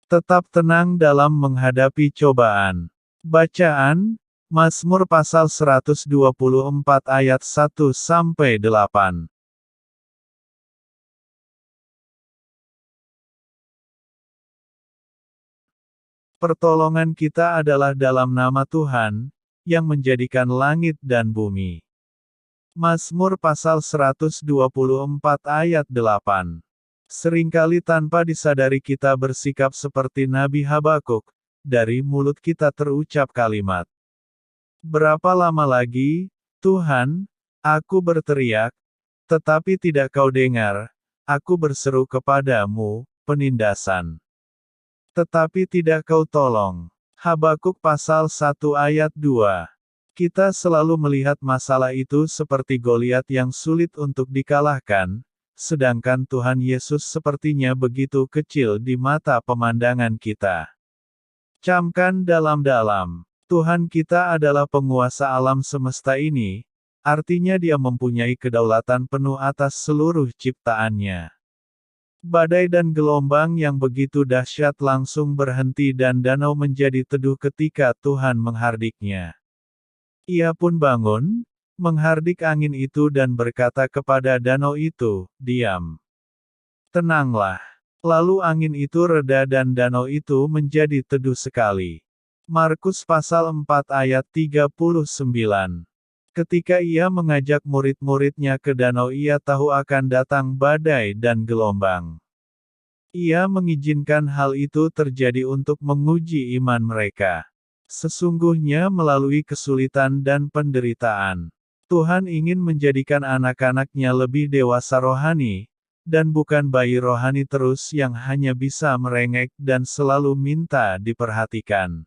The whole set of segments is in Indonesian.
Tetap tenang dalam menghadapi cobaan. Bacaan, Mazmur pasal 124 ayat 1-8. Pertolongan kita adalah dalam nama Tuhan, yang menjadikan langit dan bumi. Mazmur pasal 124 ayat 8. Seringkali tanpa disadari kita bersikap seperti Nabi Habakuk, dari mulut kita terucap kalimat. Berapa lama lagi, Tuhan, aku berteriak, tetapi tidak kau dengar, aku berseru kepadamu, penindasan. Tetapi tidak kau tolong. Habakuk pasal 1 ayat 2. Kita selalu melihat masalah itu seperti Goliat yang sulit untuk dikalahkan, sedangkan Tuhan Yesus sepertinya begitu kecil di mata pemandangan kita. Camkan dalam-dalam. Tuhan kita adalah penguasa alam semesta ini, artinya Dia mempunyai kedaulatan penuh atas seluruh ciptaannya. Badai dan gelombang yang begitu dahsyat langsung berhenti dan danau menjadi teduh ketika Tuhan menghardiknya. Ia pun bangun, menghardik angin itu dan berkata kepada danau itu, "Diam. Tenanglah." Lalu angin itu reda dan danau itu menjadi teduh sekali. Markus pasal 4 ayat 39. Ketika ia mengajak murid-muridnya ke danau, ia tahu akan datang badai dan gelombang. Ia mengizinkan hal itu terjadi untuk menguji iman mereka. Sesungguhnya melalui kesulitan dan penderitaan, Tuhan ingin menjadikan anak-anaknya lebih dewasa rohani, dan bukan bayi rohani terus yang hanya bisa merengek dan selalu minta diperhatikan.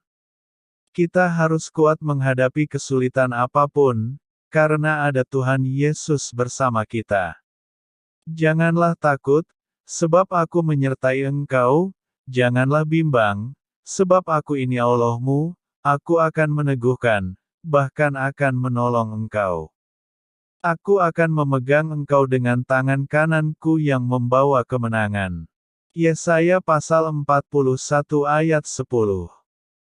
Kita harus kuat menghadapi kesulitan apapun, karena ada Tuhan Yesus bersama kita. Janganlah takut, sebab aku menyertai engkau, janganlah bimbang, sebab aku ini Allahmu, aku akan meneguhkan, bahkan akan menolong engkau. Aku akan memegang engkau dengan tangan kananku yang membawa kemenangan. Yesaya pasal 41 ayat 10.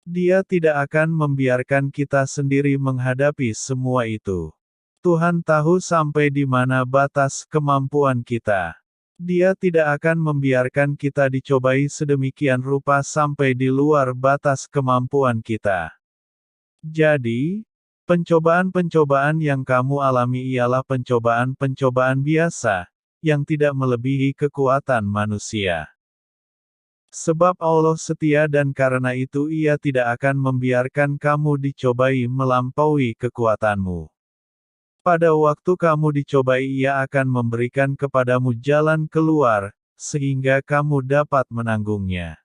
Dia tidak akan membiarkan kita sendiri menghadapi semua itu. Tuhan tahu sampai di mana batas kemampuan kita. Dia tidak akan membiarkan kita dicobai sedemikian rupa sampai di luar batas kemampuan kita. Jadi, pencobaan-pencobaan yang kamu alami ialah pencobaan-pencobaan biasa, yang tidak melebihi kekuatan manusia. Sebab Allah setia dan karena itu Ia tidak akan membiarkan kamu dicobai melampaui kekuatanmu. Pada waktu kamu dicobai Ia akan memberikan kepadamu jalan keluar, sehingga kamu dapat menanggungnya.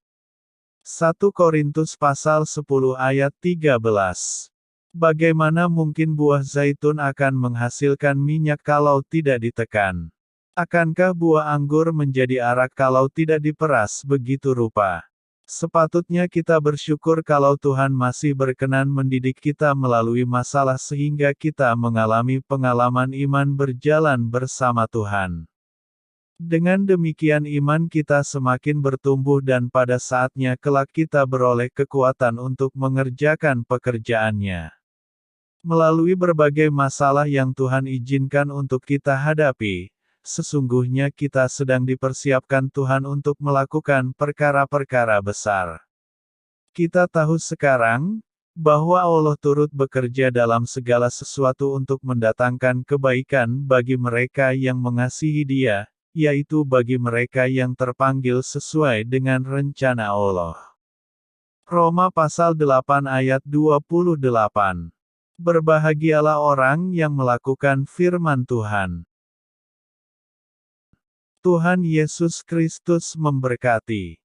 1 Korintus pasal 10 ayat 13. Bagaimana mungkin buah zaitun akan menghasilkan minyak kalau tidak ditekan? Akankah buah anggur menjadi arak kalau tidak diperas begitu rupa? Sepatutnya kita bersyukur kalau Tuhan masih berkenan mendidik kita melalui masalah sehingga kita mengalami pengalaman iman berjalan bersama Tuhan. Dengan demikian iman kita semakin bertumbuh dan pada saatnya kelak kita beroleh kekuatan untuk mengerjakan pekerjaannya. Melalui berbagai masalah yang Tuhan izinkan untuk kita hadapi, sesungguhnya kita sedang dipersiapkan Tuhan untuk melakukan perkara-perkara besar. Kita tahu sekarang, bahwa Allah turut bekerja dalam segala sesuatu untuk mendatangkan kebaikan bagi mereka yang mengasihi Dia, yaitu bagi mereka yang terpanggil sesuai dengan rencana Allah. Roma pasal 8 ayat 28. Berbahagialah orang yang melakukan firman Tuhan. Tuhan Yesus Kristus memberkati.